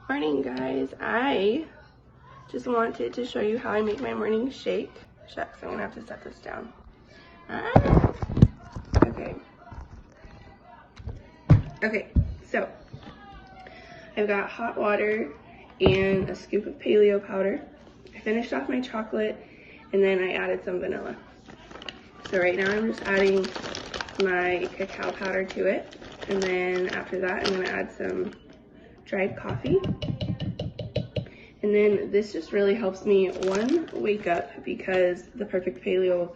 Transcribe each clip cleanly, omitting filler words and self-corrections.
Morning, guys. I just wanted to show you how I make my morning shake. Shucks, I'm gonna have to set this down. Okay, so I've got hot water and a scoop of paleo powder. I finished off my chocolate and then I added some vanilla. So right now I'm just adding my cacao powder to it, and then after that I'm gonna add some dried coffee. And then this just really helps me, one, wake up, because the Perfect Paleo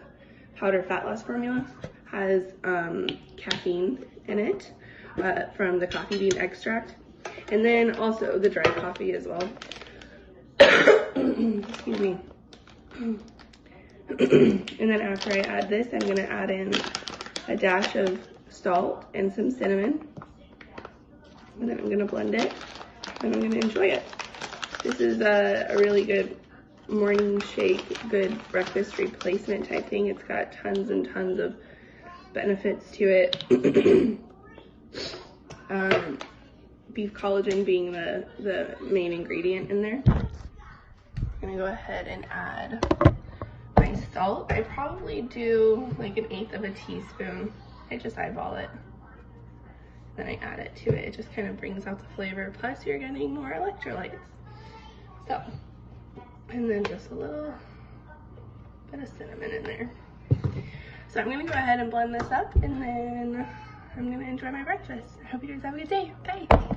Powder Fat Loss formula has caffeine in it from the coffee bean extract, and then also the dried coffee as well. Excuse me. And then after I add this, I'm gonna add in a dash of salt and some cinnamon, and then I'm gonna blend it and I'm gonna enjoy it. This is a really good morning shake, good breakfast replacement type thing. It's got tons and tons of benefits to it. Beef collagen being the main ingredient in there. I'm gonna go ahead and add my salt. I probably do like 1/8 of a teaspoon. I just eyeball it. Then I add it to it. It just kind of brings out the flavor. Plus you're getting more electrolytes. So, and then just a little bit of cinnamon in there. So I'm gonna go ahead and blend this up, and then I'm gonna enjoy my breakfast. I hope you guys have a good day. Bye.